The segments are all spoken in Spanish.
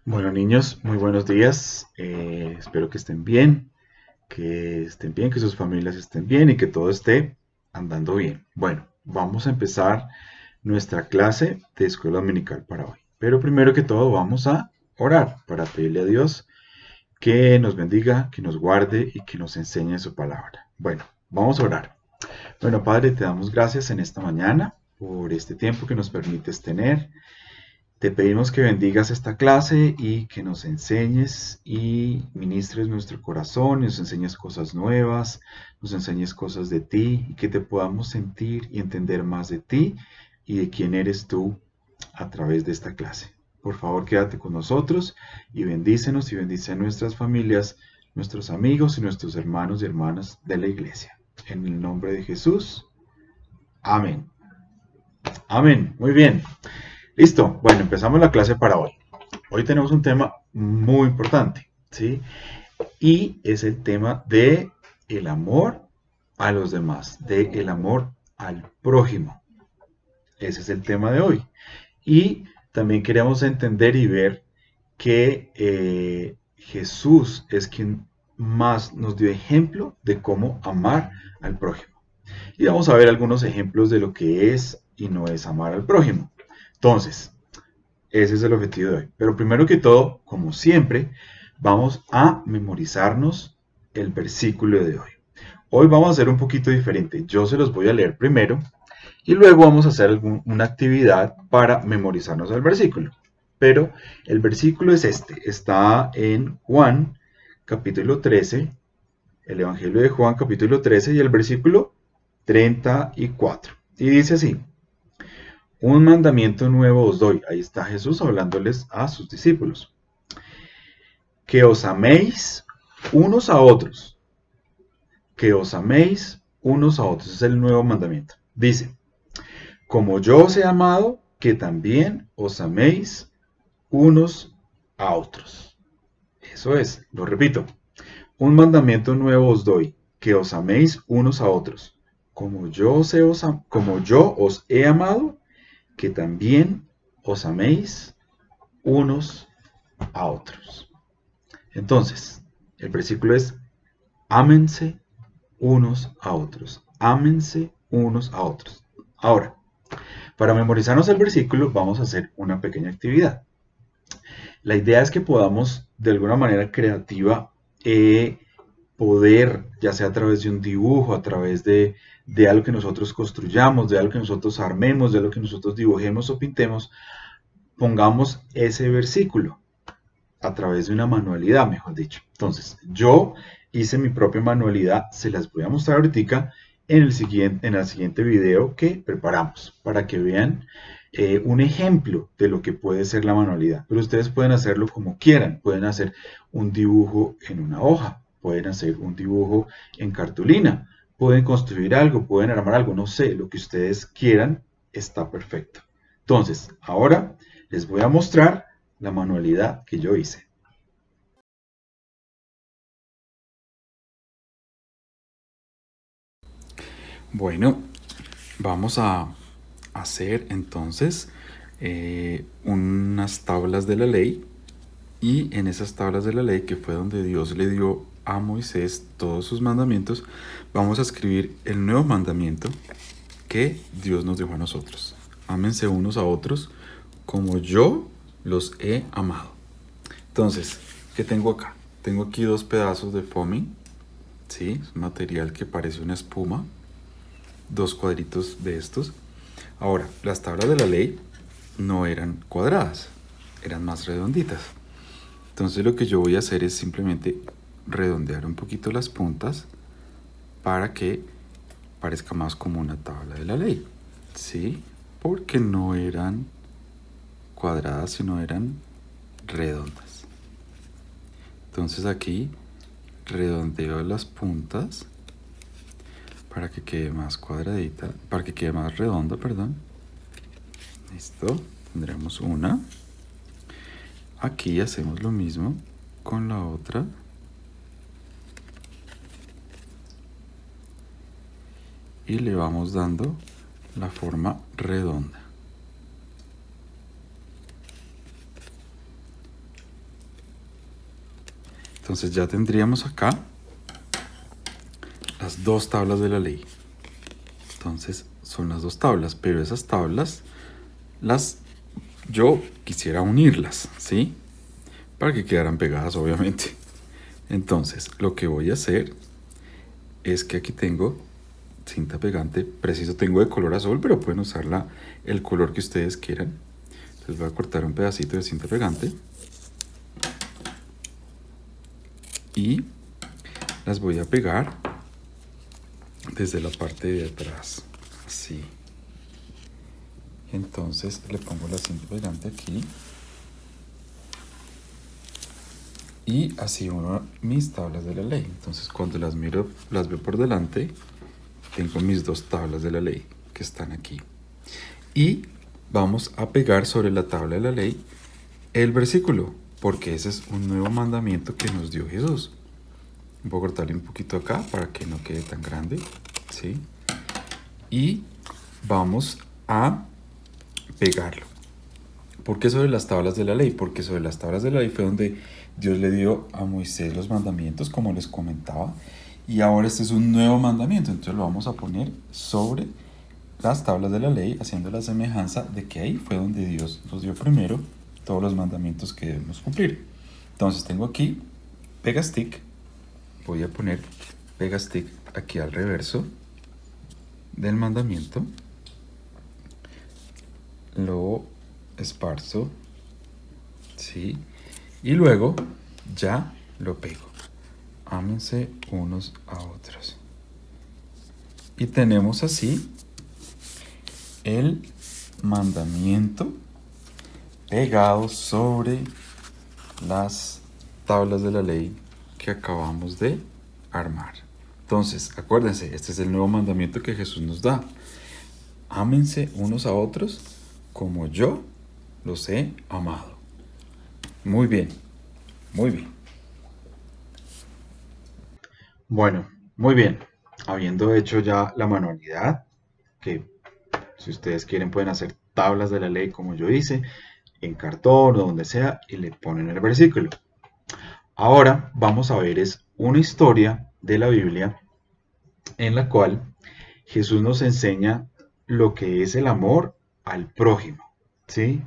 Bueno, niños, muy buenos días. Espero que estén bien, que sus familias estén bien y que todo esté andando bien. Bueno, vamos a empezar nuestra clase de escuela dominical para hoy. Pero primero que todo vamos a orar para pedirle a Dios que nos bendiga, que nos guarde y que nos enseñe su palabra. Bueno, vamos a orar. Bueno, Padre, te damos gracias en esta mañana por este tiempo que nos permites tener. Te pedimos que bendigas esta clase y que nos enseñes y ministres nuestro corazón, nos enseñes cosas nuevas, nos enseñes cosas de ti y que te podamos sentir y entender más de ti y de quién eres tú a través de esta clase. Por favor, quédate con nosotros y bendícenos y bendice a nuestras familias, nuestros amigos y nuestros hermanos y hermanas de la iglesia. En el nombre de Jesús. Amén. Amén. Muy bien. Listo. Bueno, empezamos la clase para hoy. Hoy tenemos un tema muy importante, ¿sí? Y es el tema de el amor a los demás, de el amor al prójimo. Ese es el tema de hoy. Y también queremos entender y ver que Jesús es quien más nos dio ejemplo de cómo amar al prójimo. Y vamos a ver algunos ejemplos de lo que es y no es amar al prójimo. Entonces, ese es el objetivo de hoy. Pero primero que todo, como siempre, vamos a memorizarnos el versículo de hoy. Hoy vamos a hacer un poquito diferente. Yo se los voy a leer primero y luego vamos a hacer una actividad para memorizarnos el versículo. Pero el versículo es este. Está en Juan capítulo 13, el Evangelio de Juan capítulo 13 y el versículo 34. Y dice así: un mandamiento nuevo os doy. Ahí está Jesús hablándoles a sus discípulos. Que os améis unos a otros. Que os améis unos a otros. Es el nuevo mandamiento. Dice, como yo os he amado, que también os améis unos a otros. Eso es, lo repito. Un mandamiento nuevo os doy, que os améis unos a otros. Como yo os he amado, que también os améis unos a otros. Entonces, el versículo es, ámense unos a otros. Ámense unos a otros. Ahora, para memorizarnos el versículo, vamos a hacer una pequeña actividad. La idea es que podamos, de alguna manera creativa, poder, ya sea a través de un dibujo, a través de algo que nosotros construyamos, de algo que nosotros armemos, de algo que nosotros dibujemos o pintemos, pongamos ese versículo a través de una manualidad, mejor dicho. Entonces, yo hice mi propia manualidad, se las voy a mostrar ahorita en el siguiente video que preparamos, para que vean un ejemplo de lo que puede ser la manualidad. Pero ustedes pueden hacerlo como quieran, pueden hacer un dibujo en una hoja, pueden hacer un dibujo en cartulina, pueden construir algo, pueden armar algo, no sé, lo que ustedes quieran está perfecto. Entonces, ahora les voy a mostrar la manualidad que yo hice. Bueno, vamos a hacer entonces unas tablas de la ley, y en esas tablas de la ley, que fue donde Dios le dio a Moisés todos sus mandamientos, vamos a escribir el nuevo mandamiento que Dios nos dejó a nosotros. Ámense unos a otros como yo los he amado. Entonces, ¿qué tengo acá? Tengo aquí dos pedazos de foamy, ¿sí? Es un material que parece una espuma, dos cuadritos de estos. Ahora, las tablas de la ley no eran cuadradas, eran más redonditas. Entonces lo que yo voy a hacer es simplemente redondear un poquito las puntas para que parezca más como una tabla de la ley, ¿sí? Porque no eran cuadradas, sino eran redondas. Entonces aquí redondeo las puntas para que quede más cuadradita, para que quede más redonda, perdón. Listo, tendremos una. Aquí hacemos lo mismo con la otra. Y le vamos dando la forma redonda. Entonces ya tendríamos acá las dos tablas de la ley. Entonces son las dos tablas, pero esas tablas yo quisiera unirlas, ¿sí? Para que quedaran pegadas, obviamente. Entonces lo que voy a hacer es que aquí tengo cinta pegante, preciso tengo de color azul, pero pueden usar el color que ustedes quieran. Entonces voy a cortar un pedacito de cinta pegante y las voy a pegar desde la parte de atrás, así. Entonces le pongo la cinta pegante aquí y así uno mis tablas de la ley. Entonces cuando las miro, las veo por delante, tengo mis dos tablas de la ley que están aquí. Y vamos a pegar sobre la tabla de la ley el versículo, porque ese es un nuevo mandamiento que nos dio Jesús. Voy a cortarle un poquito acá para que no quede tan grande, ¿sí? Y vamos a pegarlo. ¿Por qué sobre las tablas de la ley? Porque sobre las tablas de la ley fue donde Dios le dio a Moisés los mandamientos, como les comentaba. Y ahora este es un nuevo mandamiento, entonces lo vamos a poner sobre las tablas de la ley, haciendo la semejanza de que ahí fue donde Dios nos dio primero todos los mandamientos que debemos cumplir. Entonces tengo aquí Pegastick, voy a poner Pegastick aquí al reverso del mandamiento, lo esparzo, ¿sí? Y luego ya lo pego. Ámense unos a otros. Y tenemos así el mandamiento pegado sobre las tablas de la ley que acabamos de armar. Entonces, acuérdense, este es el nuevo mandamiento que Jesús nos da. Ámense unos a otros como yo los he amado. Muy bien, muy bien. Bueno, muy bien. Habiendo hecho ya la manualidad, que si ustedes quieren pueden hacer tablas de la ley como yo hice, en cartón o donde sea, y le ponen el versículo. Ahora vamos a ver una historia de la Biblia en la cual Jesús nos enseña lo que es el amor al prójimo, ¿sí?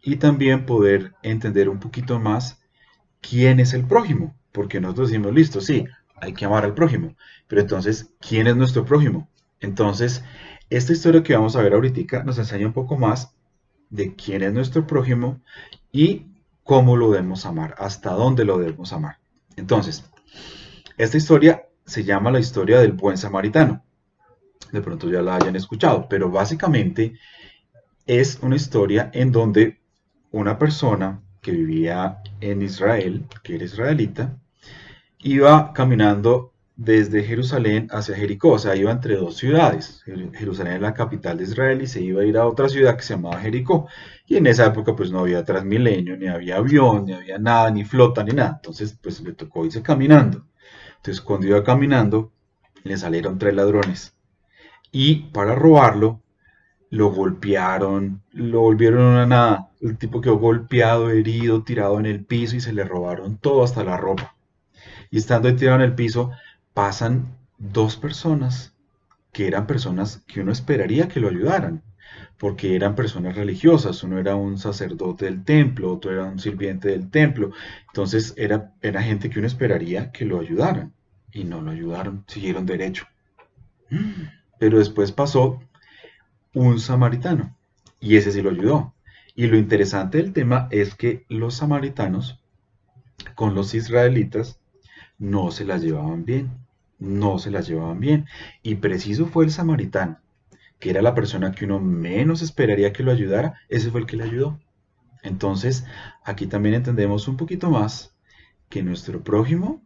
Y también poder entender un poquito más quién es el prójimo, porque nosotros decimos, listo, sí, hay que amar al prójimo, pero entonces, ¿quién es nuestro prójimo? Entonces, esta historia que vamos a ver ahorita nos enseña un poco más de quién es nuestro prójimo y cómo lo debemos amar, hasta dónde lo debemos amar. Entonces, esta historia se llama la historia del buen samaritano. De pronto ya la hayan escuchado, pero básicamente es una historia en donde una persona que vivía en Israel, que era israelita, iba caminando desde Jerusalén hacia Jericó, o sea, iba entre dos ciudades. Jerusalén es la capital de Israel y se iba a ir a otra ciudad que se llamaba Jericó. Y en esa época pues no había Transmilenio, ni había avión, ni había nada, ni flota, ni nada. Entonces pues le tocó irse caminando. Entonces cuando iba caminando le salieron tres ladrones. Y para robarlo lo golpearon, lo volvieron una nada. El tipo quedó golpeado, herido, tirado en el piso y se le robaron todo hasta la ropa. Y estando ahí tirado en el piso, pasan dos personas que eran personas que uno esperaría que lo ayudaran, porque eran personas religiosas. Uno era un sacerdote del templo, otro era un sirviente del templo. Entonces era gente que uno esperaría que lo ayudaran. Y no lo ayudaron, siguieron derecho. Pero después pasó un samaritano y ese sí lo ayudó. Y lo interesante del tema es que los samaritanos con los israelitas no se las llevaban bien, no se las llevaban bien. Y preciso fue el samaritano, que era la persona que uno menos esperaría que lo ayudara, ese fue el que le ayudó. Entonces, aquí también entendemos un poquito más que nuestro prójimo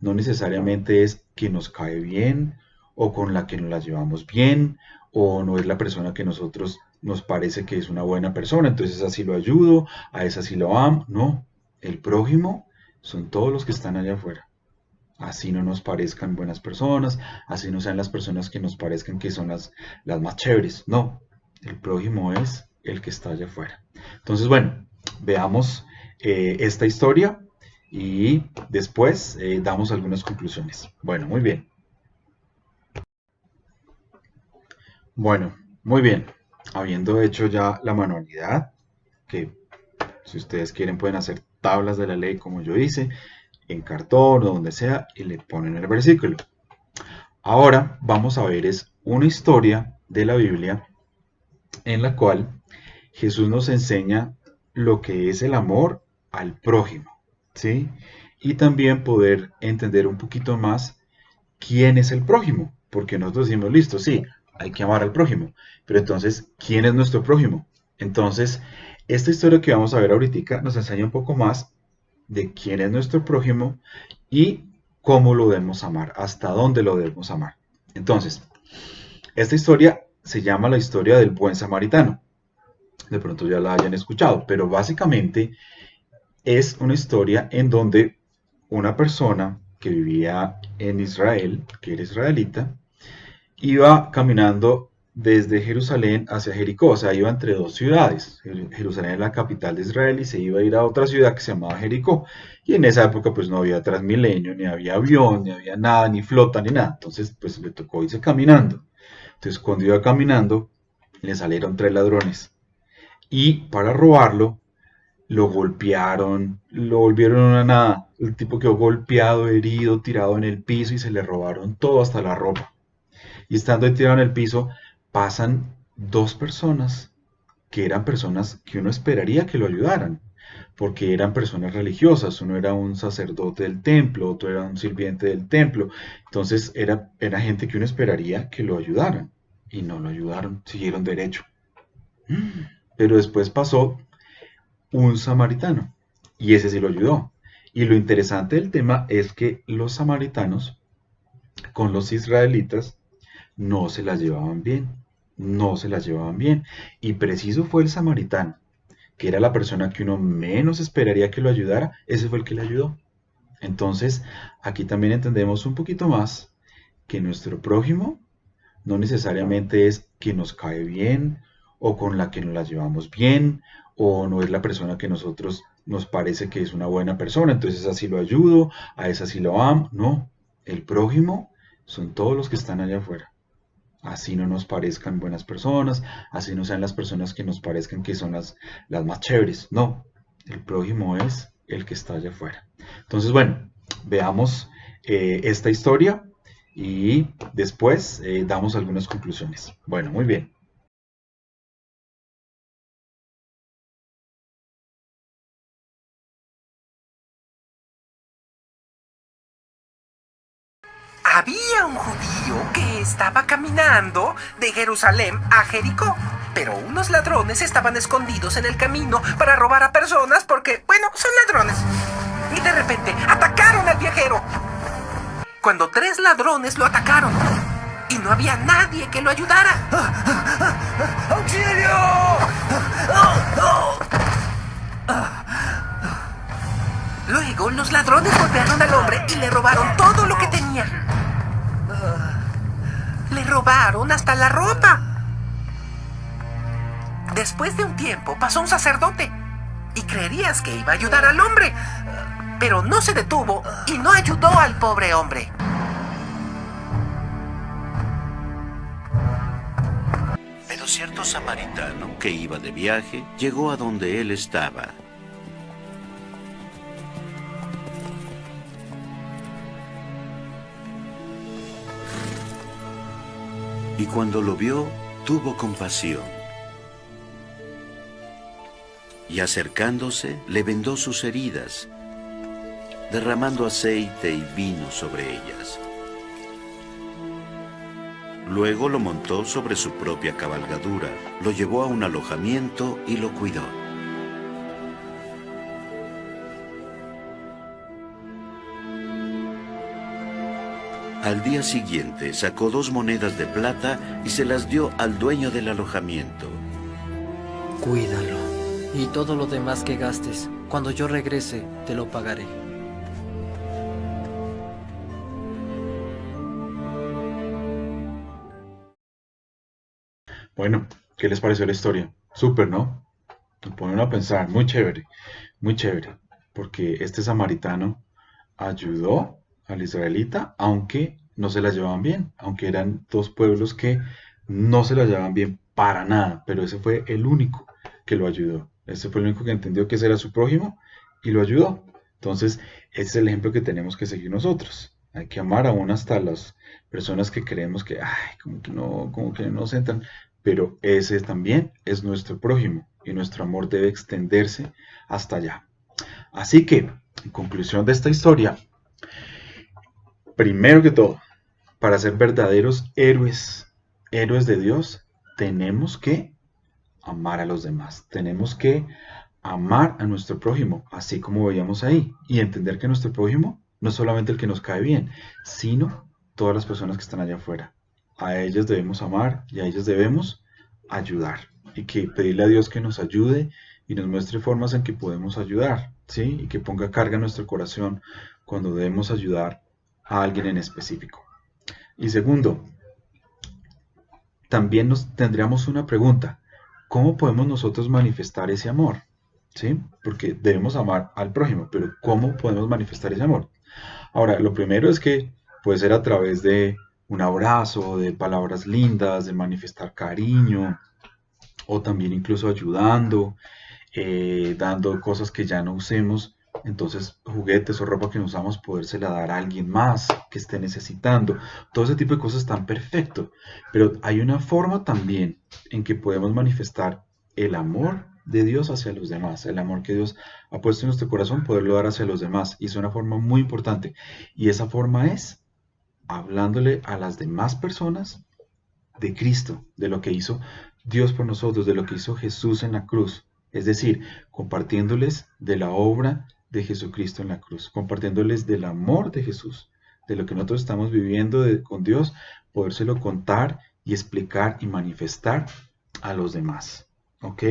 no necesariamente es que nos cae bien o con la que nos la llevamos bien o no es la persona que nosotros nos parece que es una buena persona, entonces así lo ayudo, a esa sí lo amo. No, el prójimo son todos los que están allá afuera. Así no nos parezcan buenas personas, así no sean las personas que nos parezcan que son las más chéveres. No, el prójimo es el que está allá afuera. Entonces, bueno, veamos esta historia y después damos algunas conclusiones. Bueno, muy bien. Bueno, muy bien. Habiendo hecho ya la manualidad, que si ustedes quieren pueden hacer tablas de la ley como yo hice, en cartón o donde sea, y le ponen el versículo. Ahora vamos a ver es una historia de la Biblia en la cual Jesús nos enseña lo que es el amor al prójimo, ¿sí? Y también poder entender un poquito más quién es el prójimo, porque nosotros decimos, listo, sí, hay que amar al prójimo, pero entonces, ¿quién es nuestro prójimo? Entonces, esta historia que vamos a ver ahorita nos enseña un poco más de quién es nuestro prójimo y cómo lo debemos amar, hasta dónde lo debemos amar. Entonces, esta historia se llama la historia del buen samaritano. De pronto ya la hayan escuchado, pero básicamente es una historia en donde una persona que vivía en Israel, que era israelita, iba caminando desde Jerusalén hacia Jericó, o sea, iba entre dos ciudades. Jerusalén es la capital de Israel y se iba a ir a otra ciudad que se llamaba Jericó. Y en esa época pues no había Transmilenio, ni había avión, ni había nada, ni flota, ni nada. Entonces pues le tocó irse caminando. Entonces cuando iba caminando le salieron tres ladrones y para robarlo lo golpearon, lo volvieron una nada. El tipo quedó golpeado, herido, tirado en el piso y se le robaron todo hasta la ropa. Y estando ahí tirado en el piso, pasan dos personas que eran personas que uno esperaría que lo ayudaran, porque eran personas religiosas. Uno era un sacerdote del templo, otro era un sirviente del templo. Entonces era gente que uno esperaría que lo ayudaran. Y no lo ayudaron, siguieron derecho. Pero después pasó un samaritano y ese sí lo ayudó. Y lo interesante del tema es que los samaritanos con los israelitas no se las llevaban bien, no se las llevaban bien. Y preciso fue el samaritano, que era la persona que uno menos esperaría que lo ayudara, ese fue el que le ayudó. Entonces, aquí también entendemos un poquito más que nuestro prójimo no necesariamente es que nos cae bien o con la que nos la llevamos bien o no es la persona que nosotros nos parece que es una buena persona, entonces así lo ayudo, a esa sí lo amo. No, el prójimo son todos los que están allá afuera. Así no nos parezcan buenas personas, así no sean las personas que nos parezcan que son las más chéveres. No, el prójimo es el que está allá afuera. Entonces, bueno, veamos esta historia y después damos algunas conclusiones. Bueno, muy bien. Había un judío que estaba caminando de Jerusalén a Jericó, pero unos ladrones estaban escondidos en el camino para robar a personas porque, bueno, son ladrones. Y de repente atacaron al viajero. Cuando tres ladrones lo atacaron y no había nadie que lo ayudara. ¡Auxilio! Luego los ladrones golpearon al hombre y le robaron todo lo que tenía. Le robaron hasta la ropa. Después de un tiempo pasó un sacerdote y creerías que iba a ayudar al hombre, pero no se detuvo y no ayudó al pobre hombre. Pero cierto samaritano que iba de viaje llegó a donde él estaba. Y cuando lo vio, tuvo compasión. Y acercándose, le vendó sus heridas, derramando aceite y vino sobre ellas. Luego lo montó sobre su propia cabalgadura, lo llevó a un alojamiento y lo cuidó. Al día siguiente sacó 2 monedas de plata y se las dio al dueño del alojamiento. Cuídalo, y todo lo demás que gastes, cuando yo regrese, te lo pagaré. Bueno, ¿qué les pareció la historia? Súper, ¿no? Me ponen a pensar, muy chévere, muy chévere. porque este samaritano ayudó al israelita, aunque no se la llevaban bien, aunque eran dos pueblos que no se la llevaban bien para nada, pero ese fue el único que lo ayudó. Ese fue el único que entendió que ese era su prójimo y lo ayudó. Entonces, ese es el ejemplo que tenemos que seguir nosotros. Hay que amar aún hasta las personas que creemos que, ay, como que no nos entran, pero ese también es nuestro prójimo y nuestro amor debe extenderse hasta allá. Así que, en conclusión de esta historia, primero que todo, para ser verdaderos héroes de Dios, tenemos que amar a los demás. Tenemos que amar a nuestro prójimo, así como veíamos ahí, y entender que nuestro prójimo no es solamente el que nos cae bien, sino todas las personas que están allá afuera. A ellas debemos amar y a ellas debemos ayudar. Y que pedirle a Dios que nos ayude y nos muestre formas en que podemos ayudar, ¿sí? Y que ponga carga en nuestro corazón cuando debemos ayudar a alguien en específico. Y segundo, también nos tendríamos una pregunta. ¿Cómo podemos nosotros manifestar ese amor? ¿Sí? Porque debemos amar al prójimo, pero ¿cómo podemos manifestar ese amor? Ahora, lo primero es que puede ser a través de un abrazo, de palabras lindas, de manifestar cariño, o también incluso ayudando, dando cosas que ya no usemos, entonces juguetes o ropa que no usamos, podérsela dar a alguien más que esté necesitando. Todo ese tipo de cosas están perfecto, pero hay una forma también en que podemos manifestar el amor de Dios hacia los demás, el amor que Dios ha puesto en nuestro corazón, poderlo dar hacia los demás, y es una forma muy importante, y esa forma es hablándole a las demás personas de Cristo, de lo que hizo Dios por nosotros, de lo que hizo Jesús en la cruz. Es decir, compartiéndoles de la obra de Jesucristo en la cruz, compartiéndoles del amor de Jesús, de lo que nosotros estamos viviendo con Dios, podérselo contar y explicar y manifestar a los demás. ¿Ok?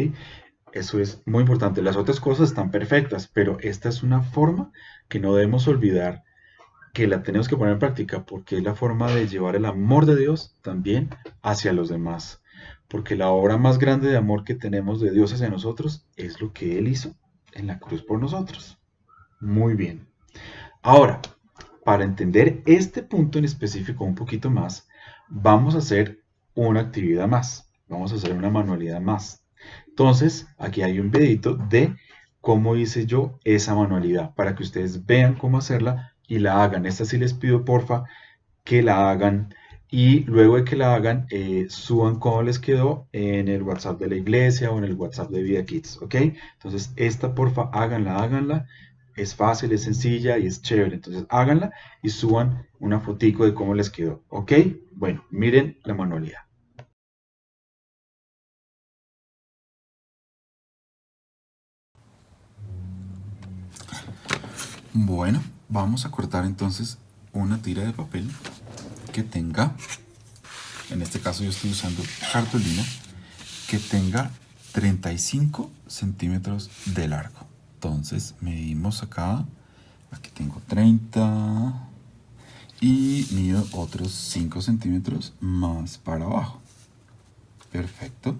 Eso es muy importante. Las otras cosas están perfectas, pero esta es una forma que no debemos olvidar que la tenemos que poner en práctica porque es la forma de llevar el amor de Dios también hacia los demás. Porque la obra más grande de amor que tenemos de Dios hacia nosotros es lo que Él hizo en la cruz por nosotros. Muy bien. Ahora, para entender este punto en específico un poquito más, vamos a hacer una actividad más. Vamos a hacer una manualidad más. Entonces, aquí hay un videito de cómo hice yo esa manualidad para que ustedes vean cómo hacerla y la hagan. Esta sí les pido porfa que la hagan y luego de que la hagan suban cómo les quedó en el WhatsApp de la iglesia o en el WhatsApp de Vida Kids, ¿ok? Entonces esta porfa háganla, es fácil, es sencilla y es chévere, entonces háganla y suban una fotico de cómo les quedó, ¿ok? Bueno, miren la manualidad. Bueno, vamos a cortar entonces una tira de papel que tenga, en este caso yo estoy usando cartulina, que tenga 35 centímetros de largo. Entonces medimos acá, aquí tengo 30 y mido otros 5 centímetros más para abajo. Perfecto.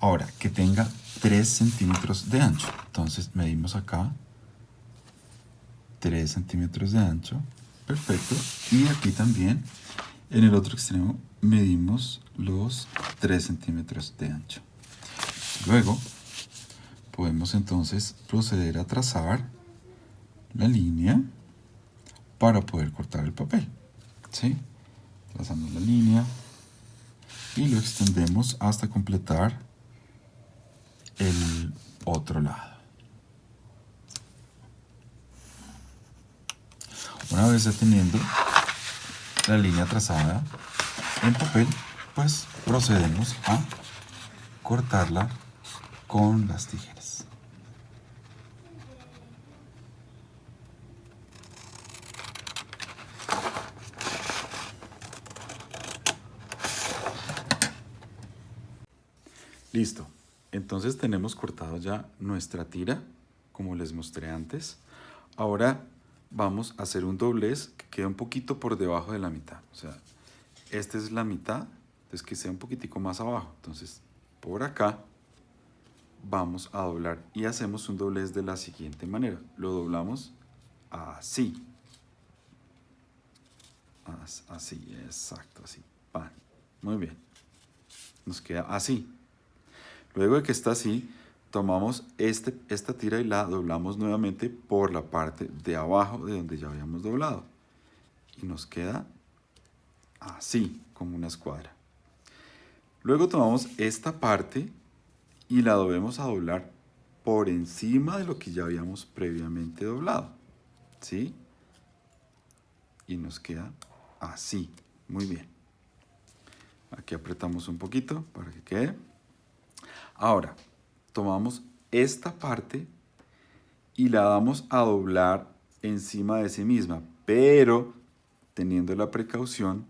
Ahora, que tenga 3 centímetros de ancho. Entonces medimos acá 3 centímetros de ancho. Perfecto. Y aquí también, en el otro extremo, medimos los 3 centímetros de ancho. Luego, podemos entonces proceder a trazar la línea para poder cortar el papel. ¿Sí? Trazamos la línea y lo extendemos hasta completar el otro lado. Una vez ya teniendo la línea trazada en papel, pues procedemos a cortarla con las tijeras. Listo. Entonces tenemos cortado ya nuestra tira, como les mostré antes. Ahora vamos a hacer un doblez que quede un poquito por debajo de la mitad. O sea, esta es la mitad, entonces que sea un poquitico más abajo. Entonces, por acá vamos a doblar y hacemos un doblez de la siguiente manera. Lo doblamos así. Así, exacto, así. Pan. Muy bien. Nos queda así. Luego de que está así, tomamos esta tira y la doblamos nuevamente por la parte de abajo de donde ya habíamos doblado. Y nos queda así, como una escuadra. Luego tomamos esta parte y la volvemos a doblar por encima de lo que ya habíamos previamente doblado. ¿Sí? Y nos queda así. Muy bien. Aquí apretamos un poquito para que quede. Ahora, tomamos esta parte y la vamos a doblar encima de sí misma, pero teniendo la precaución,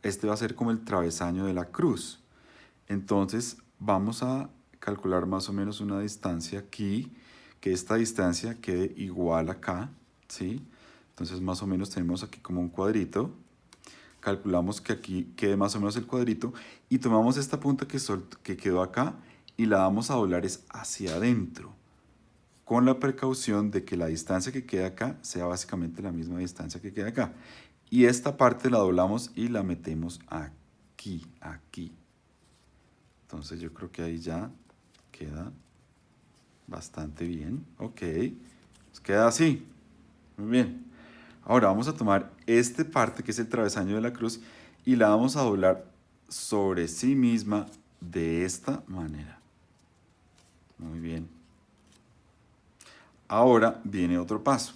este va a ser como el travesaño de la cruz. Entonces vamos a calcular más o menos una distancia aquí, que esta distancia quede igual acá, ¿sí? Entonces más o menos tenemos aquí como un cuadrito. Calculamos que aquí quede más o menos el cuadrito y tomamos esta punta que quedó acá y la vamos a doblar es hacia adentro, con la precaución de que la distancia que queda acá sea básicamente la misma distancia que queda acá. Y esta parte la doblamos y la metemos aquí. Entonces yo creo que ahí ya queda bastante bien. Ok, nos queda así. Muy bien. Ahora vamos a tomar esta parte que es el travesaño de la cruz y la vamos a doblar sobre sí misma de esta manera. Muy bien. Ahora viene otro paso.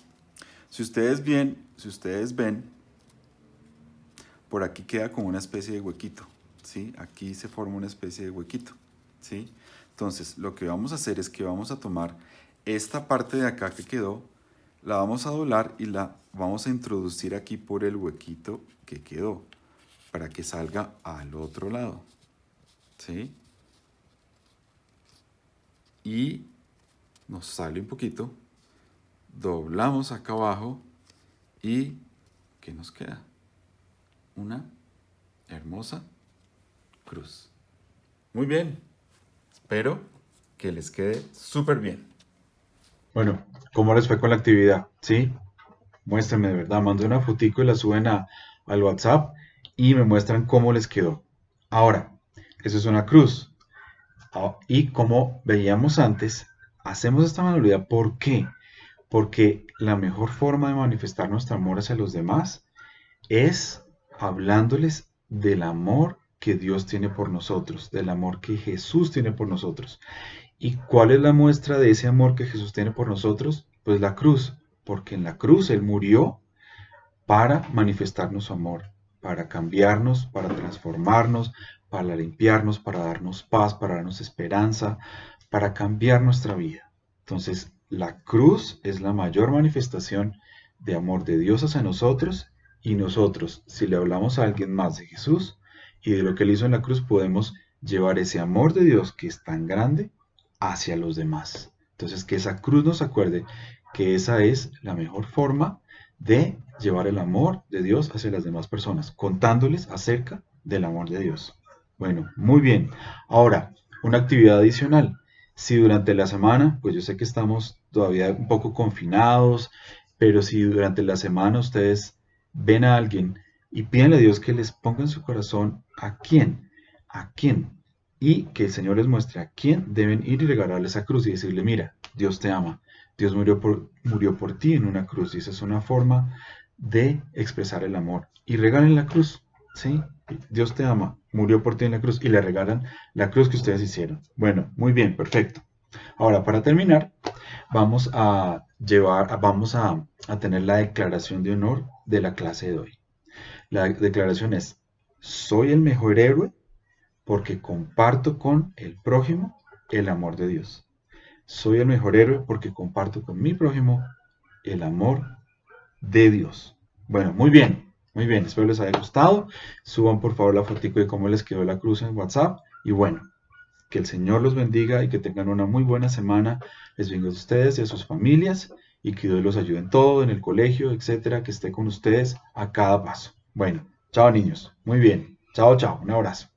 Si ustedes ven, por aquí queda como una especie de huequito, ¿sí? Aquí se forma una especie de huequito, ¿sí? Entonces, lo que vamos a hacer es que vamos a tomar esta parte de acá que quedó, la vamos a doblar y la vamos a introducir aquí por el huequito que quedó, para que salga al otro lado, ¿sí? Y nos sale un poquito, doblamos acá abajo y ¿qué nos queda? Una hermosa cruz. Muy bien, espero que les quede súper bien. Bueno, ¿cómo les fue con la actividad? ¿Sí? Muéstrenme de verdad, manden una fotico y la suben al WhatsApp y me muestran cómo les quedó. Ahora, eso es una cruz. Y como veíamos antes, hacemos esta manualidad. ¿Por qué? Porque la mejor forma de manifestar nuestro amor hacia los demás es hablándoles del amor que Dios tiene por nosotros, del amor que Jesús tiene por nosotros. ¿Y cuál es la muestra de ese amor que Jesús tiene por nosotros? Pues la cruz, porque en la cruz Él murió para manifestarnos su amor, para cambiarnos, para transformarnos, para limpiarnos, para darnos paz, para darnos esperanza, para cambiar nuestra vida. Entonces, la cruz es la mayor manifestación de amor de Dios hacia nosotros, y nosotros, si le hablamos a alguien más de Jesús y de lo que Él hizo en la cruz, podemos llevar ese amor de Dios que es tan grande hacia los demás. Entonces, que esa cruz nos acuerde que esa es la mejor forma de llevar el amor de Dios hacia las demás personas, contándoles acerca del amor de Dios. Bueno, muy bien. Ahora, una actividad adicional. Si durante la semana, pues yo sé que estamos todavía un poco confinados, pero si durante la semana ustedes ven a alguien y pídanle a Dios que les ponga en su corazón a quién, y que el Señor les muestre a quién deben ir y regalarle esa cruz y decirle, mira, Dios te ama, Dios murió por ti en una cruz, y esa es una forma de expresar el amor. Y regalen la cruz, ¿sí? Dios te ama, murió por ti en la cruz, y le regalan la cruz que ustedes hicieron. Bueno, muy bien, perfecto. Ahora, para terminar, vamos a tener la declaración de honor de la clase de hoy. La declaración es, soy el mejor héroe porque comparto con el prójimo el amor de Dios. Soy el mejor héroe porque comparto con mi prójimo el amor de Dios. Bueno, muy bien, espero les haya gustado. Suban por favor la fotico de cómo les quedó la cruz en WhatsApp. Y bueno, que el Señor los bendiga y que tengan una muy buena semana. Les bendiga a ustedes y a sus familias, y que Dios los ayude en todo, en el colegio, etcétera, que esté con ustedes a cada paso. Bueno, chao niños, muy bien. Chao, un abrazo.